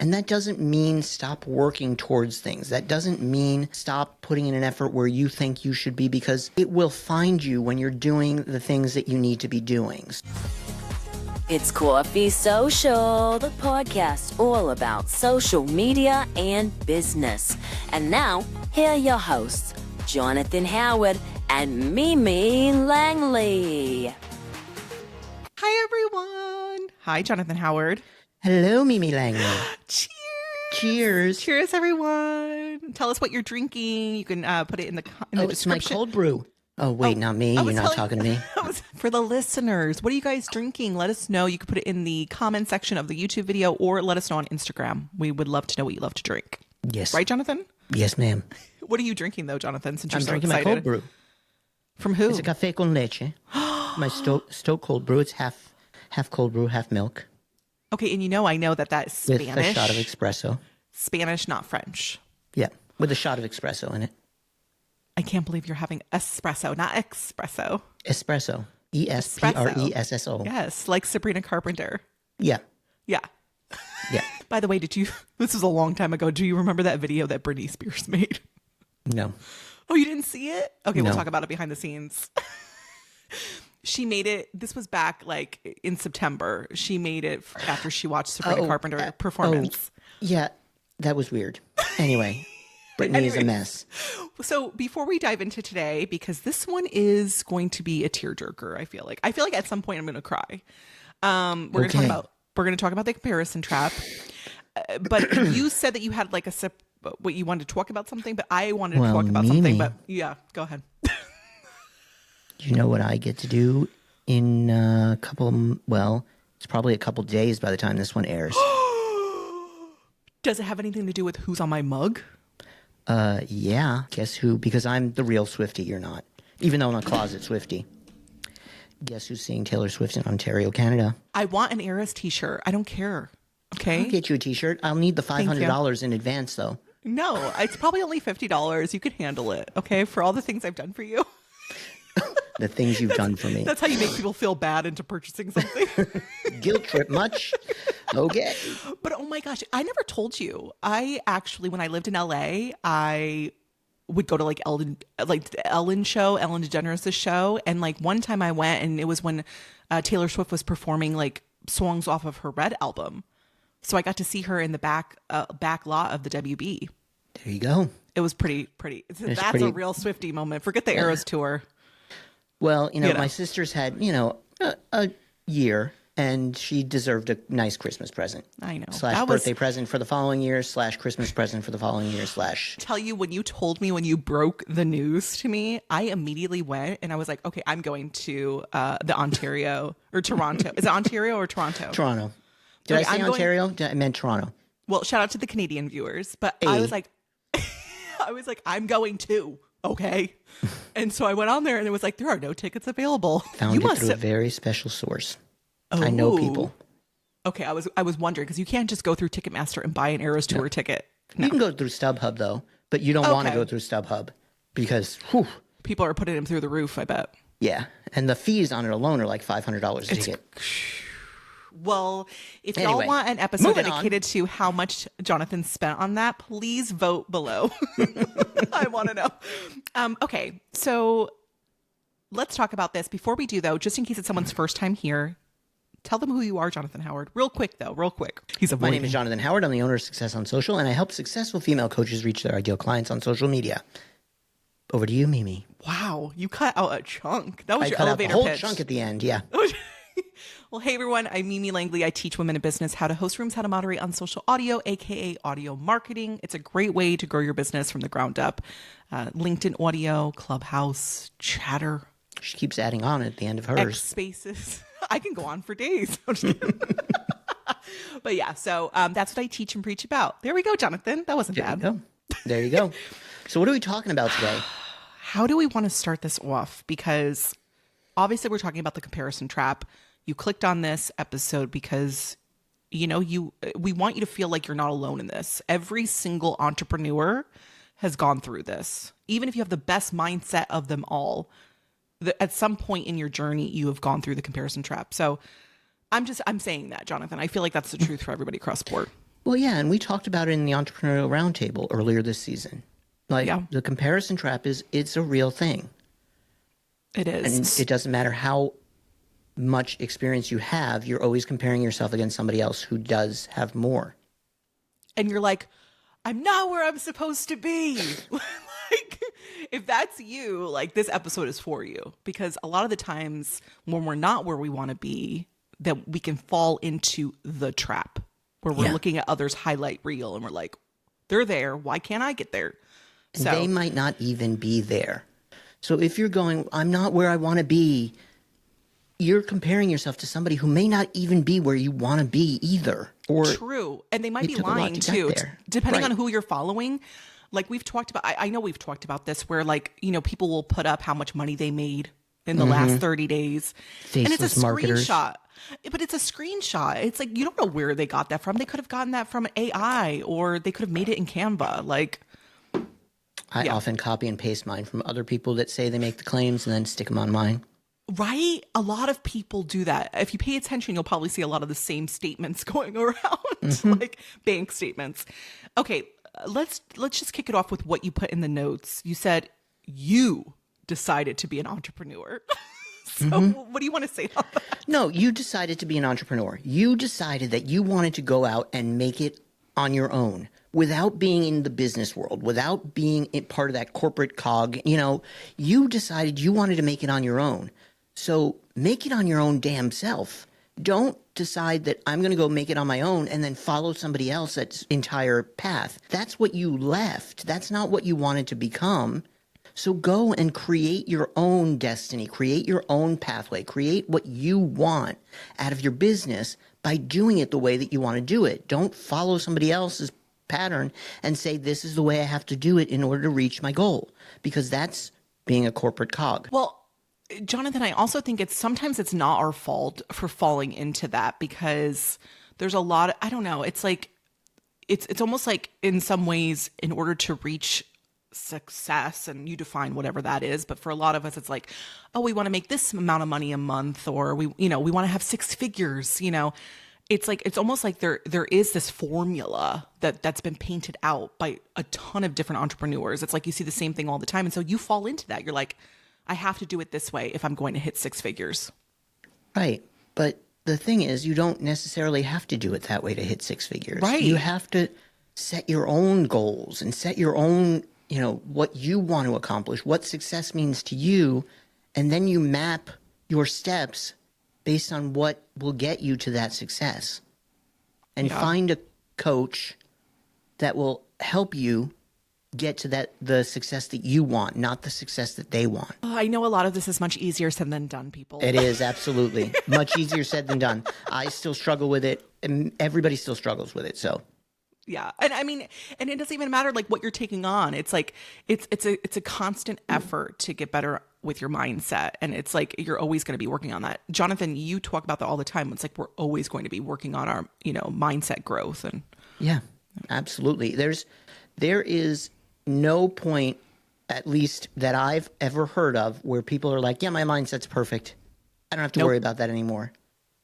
And that doesn't mean stop working towards things. That doesn't mean stop putting in an effort where you think you should be, because it will find you when you're doing the things that you need to be doing. It's Coffee Social, the podcast all about social media and business. And now, here are your hosts, Jonathan Howard and Mimi Langley. Hi, everyone. Hi, Jonathan Howard. Hello, Mimi Langley. Cheers. Cheers. Cheers, everyone. Tell us what you're drinking. You can put it in the It's description. my cold brew. Oh, wait, not me. You're not talking to me. For the listeners, what are you guys drinking? Let us know. You can put it in the comment section of the YouTube video or let us know on Instagram. We would love to know what you love to drink. Yes. Right, Jonathan? Yes, ma'am. What are you drinking, though, Jonathan, since you're so drinking excited? my cold brew. From who? It's a café con leche. My Stoke cold brew. It's half cold brew, half milk. Okay, and I know that is Spanish. With a shot of espresso. Spanish, not French. Yeah, with a shot of espresso in it. I can't believe you're having espresso, not espresso. Espresso. ESPRESSO. Yes, like Sabrina Carpenter. Yeah. Yeah. Yeah. By the way, this was a long time ago. Do you remember that video that Britney Spears made? No. Oh, you didn't see it? Okay, No. We'll talk about it behind the scenes. She made it, this was back like in September. She made it after she watched Sabrina Carpenter performance. Yeah, that was weird. Anyway. Brittany is a mess. So before we dive into today, because this one is going to be a tearjerker, I feel like at some point I'm going to cry. We're going to talk about the comparison trap. But you said that you had like what you wanted to talk about something, but I wanted to talk about something. But yeah, go ahead. You know what I get to do in it's probably a couple days by the time this one airs. Does it have anything to do with who's on my mug? Yeah. Guess who? Because I'm the real Swiftie, you're not. Even though I'm a closet Swiftie. Guess who's seeing Taylor Swift in Ontario, Canada? I want an Eras t-shirt. I don't care. Okay? I'll get you a t-shirt. I'll need the $500 in advance, though. No, it's probably only $50. You could handle it, okay? For all the things I've done for you. The things you've done for me. That's how you make people feel bad into purchasing something. Guilt trip much? Okay. But oh my gosh, I never told you. I actually, when I lived in LA, I would go to like Ellen DeGeneres' show. And like one time I went and it was when Taylor Swift was performing like songs off of her Red album. So I got to see her in the back lot of the WB. There you go. It was pretty. That's a real Swiftie moment. Forget the Eras tour. Well, my sister's had, a year, and she deserved a nice Christmas present. I know. / birthday present for the following year / Christmas present for the following year / Tell you, when you told me, when you broke the news to me, I immediately went and I was like, okay, I'm going to the Ontario or Toronto. Is it Ontario or Toronto? Toronto. Did I say Ontario? I meant Toronto. Well, shout out to the Canadian viewers, but I was like, I'm going to. Okay. And so I went on there and it was like, there are no tickets available. Found it through a very special source. Oh. I know people. Okay. I was wondering because you can't just go through Ticketmaster and buy an Eras tour ticket. No. You can go through StubHub though, but you don't want to go through StubHub because people are putting them through the roof, I bet. Yeah. And the fees on it alone are like $500 a ticket. Well, if y'all want an episode dedicated to how much Jonathan spent on that, please vote below. I want to know. Okay, so let's talk about this. Before we do, though, just in case it's someone's first time here, tell them who you are, Jonathan Howard. Real quick, though. Real quick. My name is Jonathan Howard. I'm the owner of Success on Social, and I help successful female coaches reach their ideal clients on social media. Over to you, Mimi. Wow, you cut out a chunk. That was your elevator pitch. I cut out a whole chunk at the end, yeah. Well, hey, everyone. I'm Mimi Langley. I teach women in business how to host rooms, how to moderate on social audio, a.k.a. audio marketing. It's a great way to grow your business from the ground up. LinkedIn audio, Clubhouse, Chatter. She keeps adding on at the end of hers. X Spaces. I can go on for days. But yeah, so that's what I teach and preach about. There we go, Jonathan. That wasn't bad. There you go. So what are we talking about today? How do we want to start this off? Because obviously we're talking about the comparison trap. You clicked on this episode because, we want you to feel like you're not alone in this. Every single entrepreneur has gone through this. Even if you have the best mindset of them all, at some point in your journey, you have gone through the comparison trap. So I'm saying that, Jonathan. I feel like that's the truth for everybody across the board. Well, yeah, and we talked about it in the Entrepreneurial Roundtable earlier this season. Like, Yeah. the comparison trap it's a real thing. It And is. it doesn't matter how much experience you have, you're always comparing yourself against somebody else who does have more. And you're like, I'm not where I'm supposed to be. Like, if that's you, like, this episode is for you. Because a lot of the times when we're not where we want to be, that we can fall into the trap where we're Yeah. looking at others' highlight reel and we're like, they're there. Why can't I get there? And they might not even be there. So if you're going, I'm not where I want to be, you're comparing yourself to somebody who may not even be where you want to be either. Or True. And they might it be took a lot lying to get too, there. depending Right. on who you're following. Like we've talked about, I know we've talked about this where like, you know, people will put up how much money they made in the last 30 days. And it's a Faceless marketers. screenshot. But it's a screenshot. It's like, you don't know where they got that from. They could have gotten that from AI or they could have made it in Canva. Like, I often copy and paste mine from other people that say they make the claims and then stick them on mine. right? A lot of people do that. If you pay attention, you'll probably see a lot of the same statements going around, like bank statements. Okay, let's just kick it off with what you put in the notes. You said you decided to be an entrepreneur. So what do you want to say about that? No, you decided to be an entrepreneur. You decided that you wanted to go out and make it on your own without being in the business world, without being part of that corporate cog. You know, you decided you wanted to make it on your own. So make it on your own damn self. Don't decide that I'm going to go make it on my own and then follow somebody else's entire path. That's what you left. That's not what you wanted to become. So go and create your own destiny, create your own pathway, create what you want out of your business by doing it the way that you want to do it. Don't follow somebody else's pattern and say, this is the way I have to do it in order to reach my goal, because that's being a corporate cog. Well, Jonathan, I also think sometimes it's not our fault for falling into that because there's a lot of, I don't know, it's like, it's almost like in some ways in order to reach success, and you define whatever that is, but for a lot of us it's like, oh, we want to make this amount of money a month, or we want to have six figures. It's like, it's almost like there is this formula that's been painted out by a ton of different entrepreneurs. It's like you see the same thing all the time, and so you fall into that. You're like, I have to do it this way if I'm going to hit six figures. Right. But the thing is, you don't necessarily have to do it that way to hit six figures. Right. You have to set your own goals and set your own, what you want to accomplish, what success means to you, and then you map your steps based on what will get you to that success. And find a coach that will help you get to the success that you want, not the success that they want. Oh, I know a lot of this is much easier said than done, people. It is, absolutely. Much easier said than done. I still struggle with it, and everybody still struggles with it, so. Yeah. And I mean, and it doesn't even matter like what you're taking on. It's like, it's a constant effort to get better with your mindset. And it's like, you're always going to be working on that. Jonathan, you talk about that all the time. It's like, we're always going to be working on our, mindset growth. And Yeah, absolutely. There is no point, at least that I've ever heard of, where people are like, yeah, my mindset's perfect. I don't have to worry about that anymore.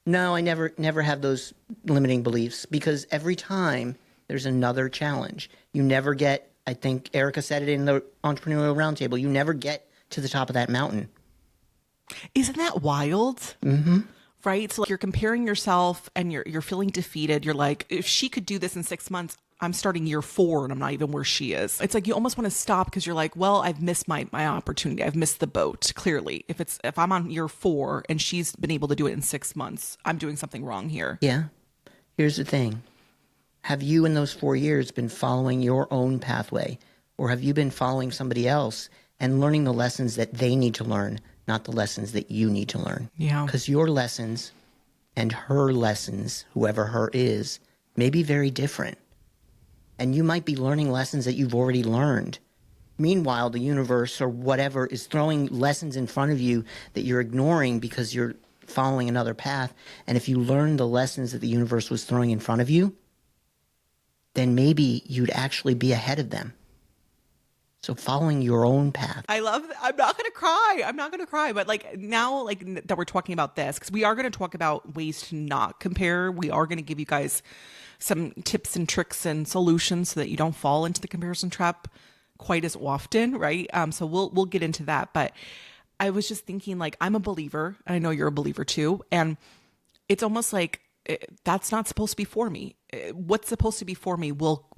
No, I never have those limiting beliefs, because every time there's another challenge. You never get, I think Erica said it in the Entrepreneurial Roundtable, you never get to the top of that mountain. isn't that wild? Mm-hmm. Right? So like you're comparing yourself and you're feeling defeated. You're like, if she could do this in 6 months, I'm starting year 4 and I'm not even where she is. It's like you almost want to stop because you're like, well, I've missed my opportunity. I've missed the boat. Clearly, if I'm on year 4 and she's been able to do it in 6 months, I'm doing something wrong here. Yeah. Here's the thing. Have you in those 4 years been following your own pathway, or have you been following somebody else and learning the lessons that they need to learn, not the lessons that you need to learn? Yeah. Because your lessons and her lessons, whoever her is, may be very different. And you might be learning lessons that you've already learned. Meanwhile, the universe or whatever is throwing lessons in front of you that you're ignoring because you're following another path. And if you learn the lessons that the universe was throwing in front of you, then maybe you'd actually be ahead of them. So following your own path. I love that. I'm not going to cry. I'm not going to cry. But like now, like that we're talking about this, because we are going to talk about ways to not compare. We are going to give you guys some tips and tricks and solutions so that you don't fall into the comparison trap quite as often, right? So we'll get into that. But I was just thinking, like, I'm a believer, and I know you're a believer too. And it's almost like that's not supposed to be for me. What's supposed to be for me will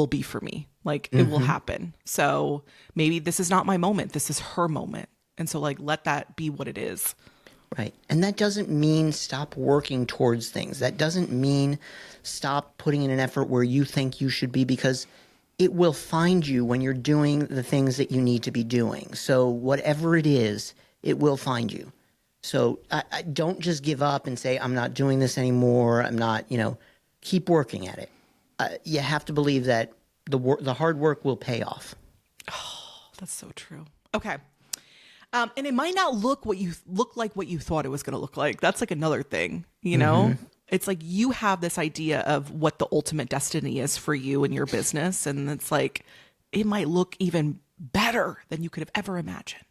be for me. Like it will happen. So maybe this is not my moment. This is her moment. And so like, let that be what it is. Right. And that doesn't mean stop working towards things. That doesn't mean stop putting in an effort where you think you should be, because it will find you when you're doing the things that you need to be doing. So whatever it is, it will find you. So I don't just give up and say, I'm not doing this anymore. I'm not, keep working at it. You have to believe that the hard work will pay off. Oh, that's so true. Okay. And it might not look like what you thought it was going to look like. That's like another thing, It's like you have this idea of what the ultimate destiny is for you and your business. And it's like, it might look even better than you could have ever imagined.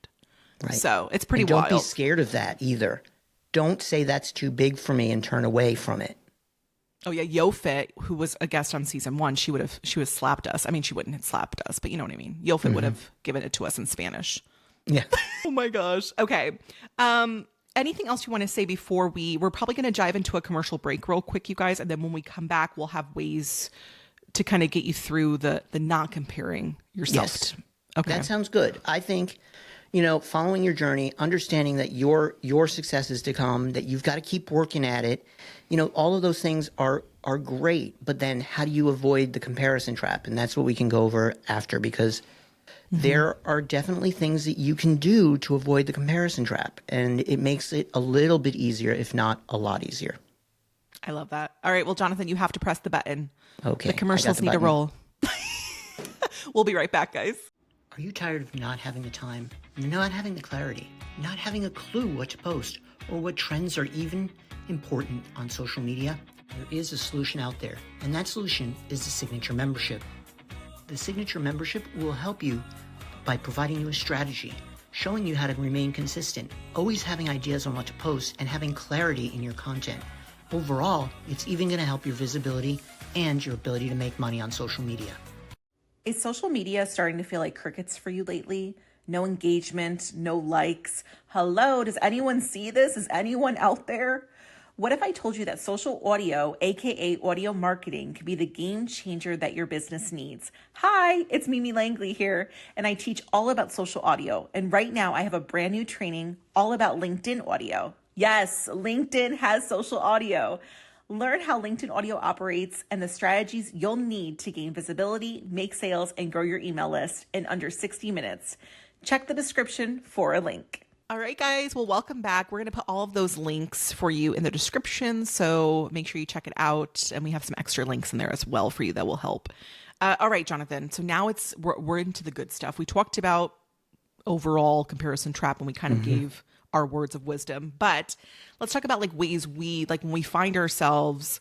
Right. So it's pretty and don't wild. Don't be scared of that either. Don't say that's too big for me and turn away from it. Oh yeah, YoFit, who was a guest on season 1, she would have slapped us. I mean, she wouldn't have slapped us, but you know what I mean. YoFit would have given it to us in Spanish. Yeah. Oh my gosh. Okay. Anything else you want to say before we're probably going to dive into a commercial break real quick, you guys, and then when we come back, we'll have ways to kind of get you through the not comparing yourself. Yes. Okay. That sounds good. I think, following your journey, understanding that your success is to come, that you've got to keep working at it. All of those things are great, but then how do you avoid the comparison trap? And that's what we can go over after, because there are definitely things that you can do to avoid the comparison trap, and it makes it a little bit easier, if not a lot easier. I love that. All right. Well, Jonathan, you have to press the button. Okay. The commercials need to roll. We'll be right back, guys. Are you tired of not having the time, not having the clarity, not having a clue what to post, or what trends are even important on social media? There is a solution out there, and that solution is the Signature Membership. The Signature Membership will help you by providing you a strategy, showing you how to remain consistent, always having ideas on what to post, and having clarity in your content. Overall, it's even going to help your visibility and your ability to make money on social media. Is social media starting to feel like crickets for you lately? No engagement, no likes. Hello, does anyone see this? Is anyone out there? What if I told you that social audio, aka audio marketing, could be the game changer that your business needs? Hi, it's Mimi Langley here, and I teach all about social audio. And right now I have a brand new training all about LinkedIn audio. Yes, LinkedIn has social audio. Learn how LinkedIn audio operates and the strategies you'll need to gain visibility, make sales, and grow your email list in under 60 minutes. Check the description for a link. All right, guys. Well, welcome back. We're going to put all of those links for you in the description, so make sure you check it out. And we have some extra links in there as well for you that will help. All right, Jonathan. So now we're into the good stuff. We talked about overall comparison trap, and we kind of gave our words of wisdom. But let's talk about like ways when we find ourselves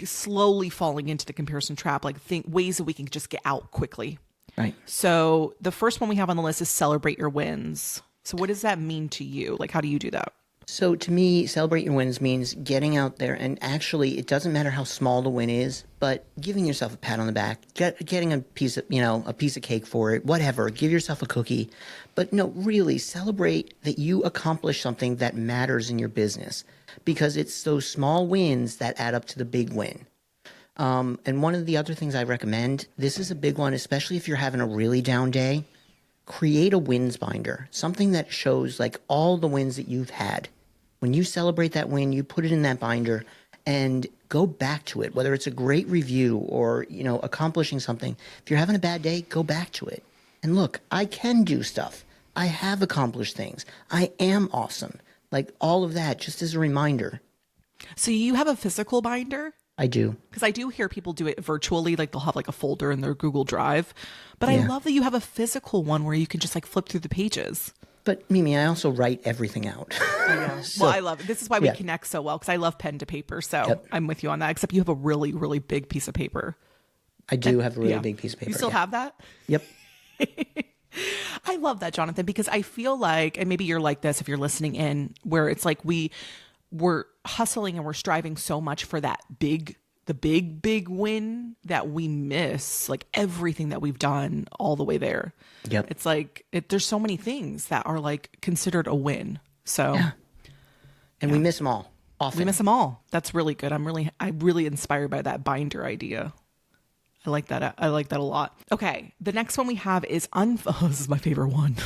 slowly falling into the comparison trap, ways that we can just get out quickly. Right. So the first one we have on the list is celebrate your wins. So what does that mean to you? Like, how do you do that? So to me, celebrate your wins means getting out there, and actually it doesn't matter how small the win is, but giving yourself a pat on the back, getting a piece of cake for it, whatever, give yourself a cookie. But no, really celebrate that you accomplished something that matters in your business, because it's those small wins that add up to the big win. And one of the other things I recommend, this is a big one, especially if you're having a really down day, create a wins binder, something that shows like all the wins that you've had. When you celebrate that win, you put it in that binder and go back to it, whether it's a great review or, accomplishing something. If you're having a bad day, go back to it. And look, I can do stuff. I have accomplished things. I am awesome. Like all of that, just as a reminder. So you have a physical binder? I do. Because I do hear people do it virtually, like they'll have like a folder in their Google Drive. But I love that you have a physical one where you can just like flip through the pages. But Mimi, I also write everything out. I know. Well, I love it. This is why we connect so well, because I love pen to paper. So I'm with you on that, except you have a really, really big piece of paper. I do have a really big piece of paper. You still have that? Yep. I love that, Jonathan, because I feel like, and maybe you're like this if you're listening in, where it's like we're hustling and we're striving so much for the big win that we miss like everything that we've done all the way there. Yep. It's like there's so many things that are like considered a win. So And we miss them all often. we miss them all. That's really good. I'm really inspired by that binder idea. I like that. I like that a lot. Okay. The next one we have is this is my favorite one.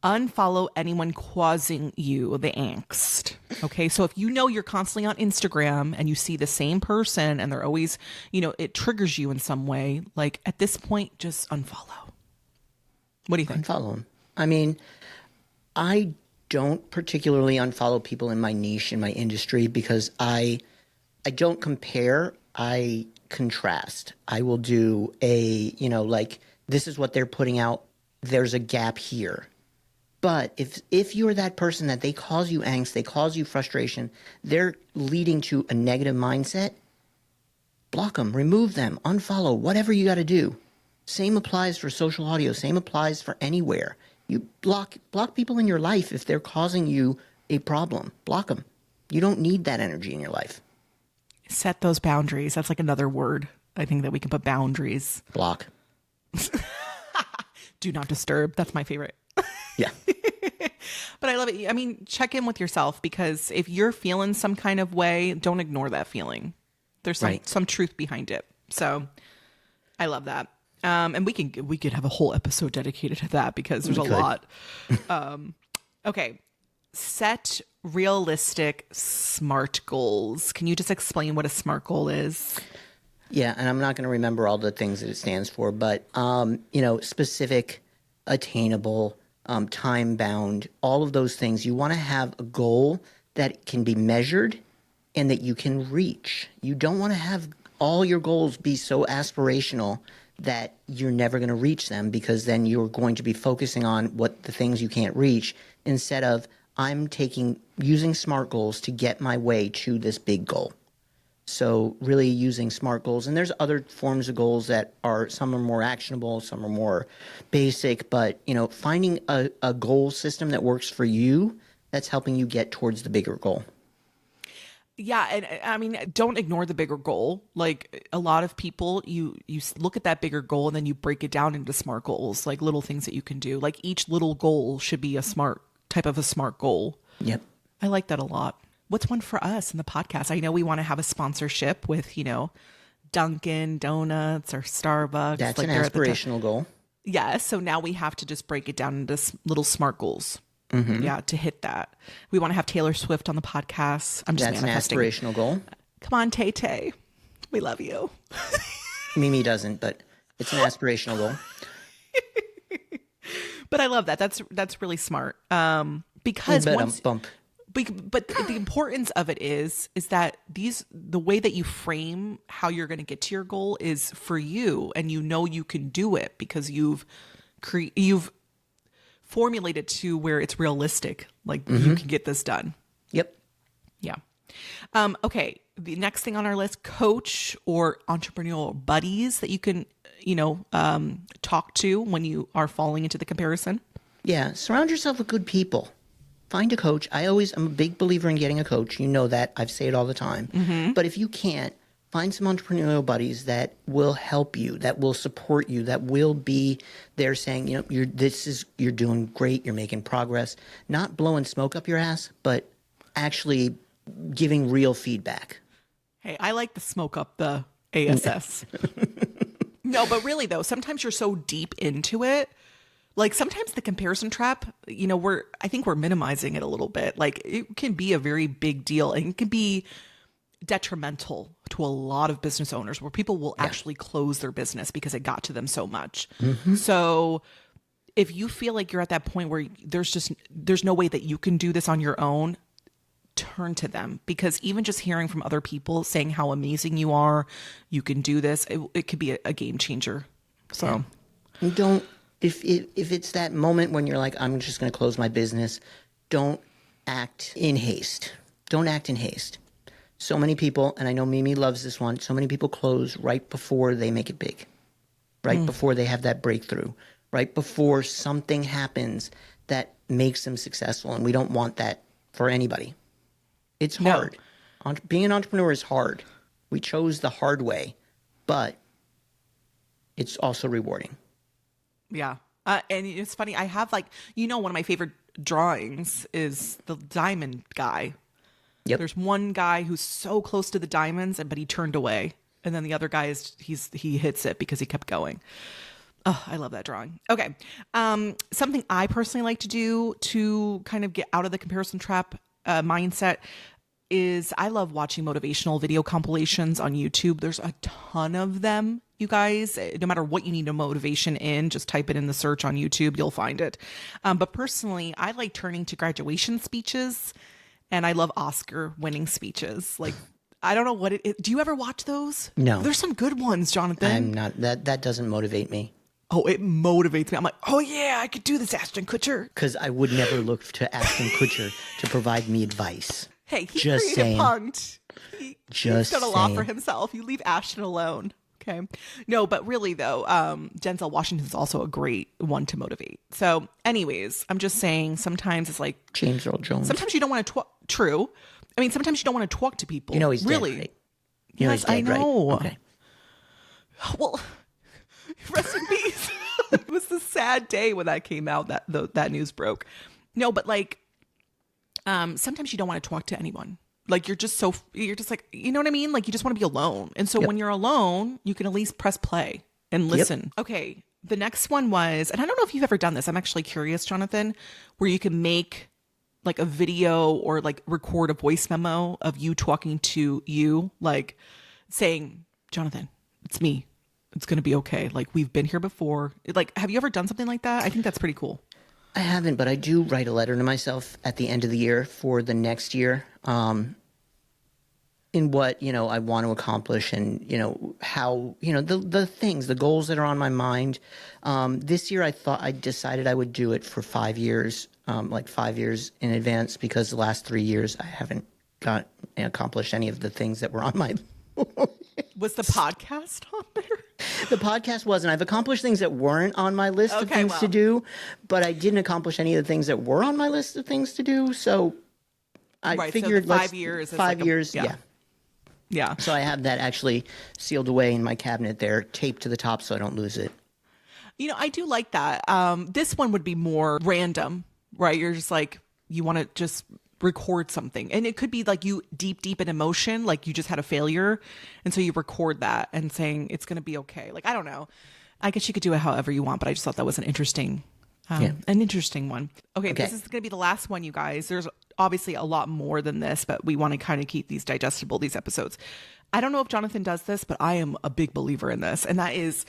Unfollow anyone causing you the angst. Okay. So if you know you're constantly on Instagram and you see the same person and they're always, it triggers you in some way, like at this point, just unfollow. What do you think? Unfollow them. I mean, I don't particularly unfollow people in my niche, in my industry, because I don't compare. I contrast. I will do like this is what they're putting out. There's a gap here. But if you're that person that they cause you angst, they cause you frustration, they're leading to a negative mindset, block them, remove them, unfollow, whatever you got to do. Same applies for social audio. Same applies for anywhere. You block people in your life if they're causing you a problem. Block them. You don't need that energy in your life. Set those boundaries. That's like another word. I think that we can put boundaries. Block. Do not disturb. That's my favorite. Yeah. But I love it. I mean, check in with yourself, because if you're feeling some kind of way, don't ignore that feeling. There's some truth behind it. So I love that. And we could have a whole episode dedicated to that, because there's a lot. Okay. Set realistic SMART goals. Can you just explain what a SMART goal is? Yeah, and I'm not going to remember all the things that it stands for, but specific, attainable, time-bound, all of those things. You want to have a goal that can be measured and that you can reach. You don't want to have all your goals be so aspirational that you're never going to reach them, because then you're going to be focusing on the things you can't reach, instead of using SMART goals to get my way to this big goal. So really using SMART goals, and there's other forms of goals that some are more actionable, some are more basic, but finding a goal system that works for you, that's helping you get towards the bigger goal. Yeah, and I mean, don't ignore the bigger goal. Like a lot of people, you look at that bigger goal and then you break it down into SMART goals, like little things that you can do. Like each little goal should be a SMART goal. Yep. I like that a lot. What's one for us in the podcast? I know we want to have a sponsorship with, Dunkin' Donuts or Starbucks. That's an aspirational goal. Yeah. So now we have to just break it down into little SMART goals. Mm-hmm. Yeah. To hit that. We want to have Taylor Swift on the podcast. I'm just That's manifesting. an aspirational goal. Come on, Tay-Tay. We love you. Mimi doesn't, but it's an aspirational goal. But I love that. That's really smart. Because but the importance of it is that the way that you frame how you're going to get to your goal is for you, and you can do it because you've formulated to where it's realistic. Like you can get this done. Yep. Yeah. Okay. The next thing on our list, coach or entrepreneurial buddies that you can, talk to when you are falling into the comparison. Yeah. Surround yourself with good people. Find a coach. I'm a big believer in getting a coach. You know that. I say it all the time. Mm-hmm. But if you can't, find some entrepreneurial buddies that will help you, that will support you, that will be there saying, you're doing great, you're making progress, not blowing smoke up your ass, but actually giving real feedback. Hey, I like the smoke up the ASS. No, but really though, sometimes you're so deep into it. Like sometimes the comparison trap, I think we're minimizing it a little bit. Like it can be a very big deal, and it can be detrimental to a lot of business owners, where people will actually close their business because it got to them so much. Mm-hmm. So if you feel like you're at that point where there's no way that you can do this on your own, turn to them, because even just hearing from other people saying how amazing you are, you can do this, it could be a game changer. So if it's that moment when you're like, I'm just going to close my business, don't act in haste. Don't act in haste. So many people, and I know Mimi loves this one, so many people close right before they make it big. right before they have that breakthrough, right before something happens that makes them successful. And we don't want that for anybody. It's hard. Being an entrepreneur is hard. We chose the hard way, but it's also rewarding. Yeah. And it's funny. I have one of my favorite drawings is the diamond guy. Yep. There's one guy who's so close to the diamonds, but he turned away. And then the other guy he hits it because he kept going. Oh, I love that drawing. Okay. Something I personally like to do to kind of get out of the comparison trap mindset is I love watching motivational video compilations on YouTube. There's a ton of them, you guys. No matter what you need a motivation in, just type it in the search on YouTube, you'll find it. But personally, I like turning to graduation speeches, and I love Oscar-winning speeches. Like, I don't know what it is. Do you ever watch those? No. There's some good ones, Jonathan. I'm not, that doesn't motivate me. Oh, it motivates me. I'm like, oh yeah, I could do this, Ashton Kutcher. Because I would never look to Ashton Kutcher to provide me advice. Hey, he Just created saying. Punk'd. He's done a lot for saying. himself. You leave Ashton alone. Okay. No, but really though, Denzel Washington's also a great one to motivate. So anyways, I'm just saying sometimes it's like James Earl Jones. sometimes you don't want to talk. True. I mean, sometimes you don't want to talk to people. You know he's really. dead, right? You know Yes, he's dead, I know. Right? Okay. Well, rest in peace. It was a sad day when that came out, that news broke. No, but sometimes you don't want to talk to anyone. Like you're just like, you know what I mean? Like you just want to be alone. And so when you're alone, you can at least press play and listen. Yep. Okay. The next one was, and I don't know if you've ever done this. I'm actually curious, Jonathan, where you can make like a video or like record a voice memo of you talking to you, like saying, Jonathan, it's me. It's going to be okay. Like we've been here before. Like, have you ever done something like that? I think that's pretty cool. I haven't, but I do write a letter to myself at the end of the year for the next year, in what, I want to accomplish and, how, the things, the goals that are on my mind. This year I decided I would do it for 5 years, like 5 years in advance, because the last 3 years I haven't accomplished any of the things that were on my Was the podcast on there? The podcast wasn't. I've accomplished things that weren't on my list of things to do, but I didn't accomplish any of the things that were on my list of things to do. So I figured so 5 years. 5 years, yeah. Yeah. So I have that actually sealed away in my cabinet there, taped to the top so I don't lose it. I do like that. This one would be more random, right? You're just like, you want to just record something. And it could be like you deep in emotion, like you just had a failure. And so you record that and saying it's going to be okay. Like, I don't know. I guess you could do it however you want, but I just thought that was an interesting one. Okay. This is going to be the last one, you guys. There's obviously a lot more than this, but we want to kind of keep these digestible, these episodes. I don't know if Jonathan does this, but I am a big believer in this. And that is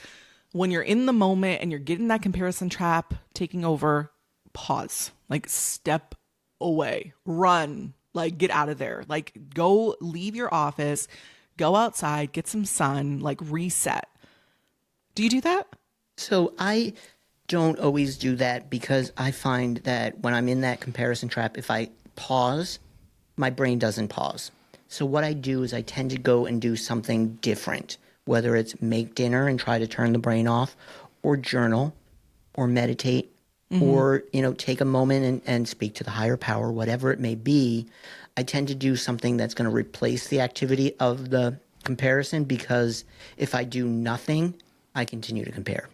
when you're in the moment and you're getting that comparison trap taking over, pause, like step away, run, like get out of there, like go leave your office, go outside, get some sun, like reset. Do you do that? So I don't always do that, because I find that when I'm in that comparison trap, if I pause, my brain doesn't pause. So what I do is I tend to go and do something different, whether it's make dinner and try to turn the brain off, or journal, or meditate, or, take a moment and speak to the higher power, whatever it may be. I tend to do something that's going to replace the activity of the comparison, because if I do nothing, I continue to compare.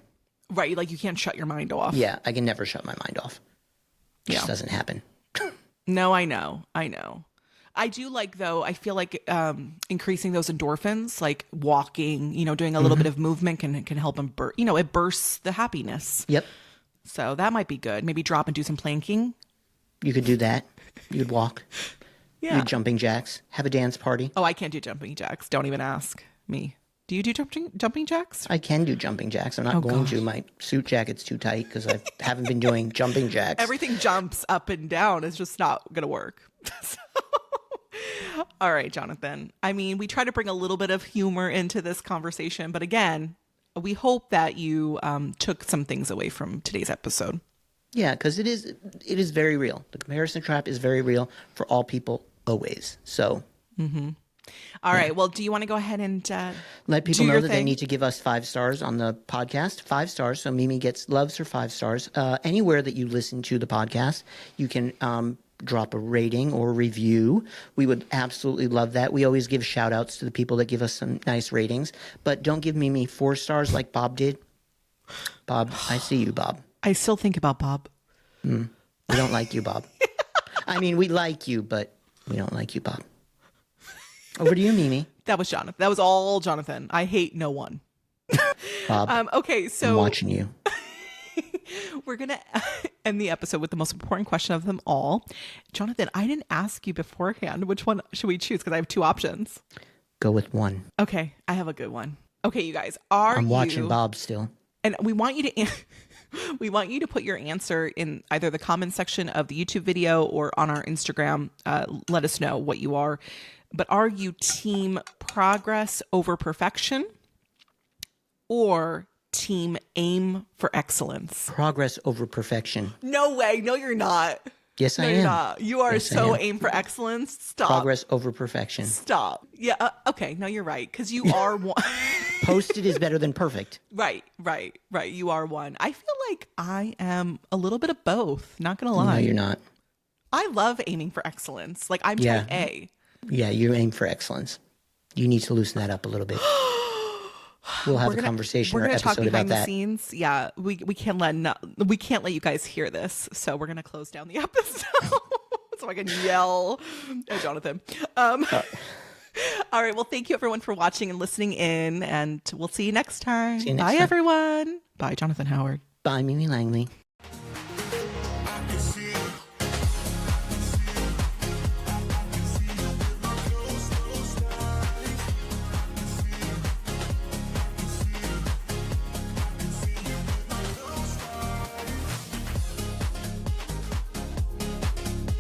Right. Like you can't shut your mind off. Yeah, I can never shut my mind off. It just Yeah. doesn't happen. No, I know. I do like, though, I feel like increasing those endorphins, like walking, doing a little bit of movement can help them, it bursts the happiness. Yep. So that might be good. Maybe drop and do some planking. You could do that. You could walk. Yeah. You jumping jacks. Have a dance party. Oh, I can't do jumping jacks. Don't even ask me. Do you do jumping jacks? I can do jumping jacks. I'm not going to. My suit jacket's too tight because I haven't been doing jumping jacks. Everything jumps up and down. It's just not going to work. All right, Jonathan. I mean, we try to bring a little bit of humor into this conversation, but again, we hope that you took some things away from today's episode. Yeah, because it is very real. The comparison trap is very real for all people, always. So All right. Well, do you want to go ahead and Let people do know your that they thing? need to give us 5 stars on the podcast. 5 stars. So Mimi loves her 5 stars. Anywhere that you listen to the podcast, you can drop a rating or review. We would absolutely love that. We always give shout outs to the people that give us some nice ratings, but don't give Mimi 4 stars like Bob did. Bob, I see you, Bob. I still think about Bob. We don't like you, Bob. I mean, we like you, but we don't like you, Bob. Over to you, Mimi. That was Jonathan. That was all Jonathan. I hate no one. Bob, Okay, I'm so watching you. we're going to end the episode with the most important question of them all. Jonathan, I didn't ask you beforehand. Which one should we choose? Because I have 2 options. Go with 1. Okay, I have a good one. Okay, you guys, I'm watching Bob still. And we want you to we want you to put your answer in either the comment section of the YouTube video or on our Instagram. Let us know what you are. But are you team progress over perfection or team aim for excellence? Progress over perfection. No way. No, you're not. Yes, I No, am. you're not. You are Yes, I so am. aim for excellence. Stop. Progress over perfection. Stop. Yeah. Okay. No, you're right. Because you are one. Posted is better than perfect. Right. You are one. I feel like I am a little bit of both. Not going to lie. No, you're not. I love aiming for excellence. Like I'm Yeah. type A. Yeah, you aim for excellence. You need to loosen that up a little bit. We'll have a conversation We're or gonna talk episode about behind the that. scenes. Yeah, we can't let you guys hear this, so we're gonna close down the episode so I can yell at Jonathan. All right. Well, thank you everyone for watching and listening in, and we'll see you next time. See you next Bye, time. everyone. Bye, Jonathan Howard. Bye, Mimi Langley.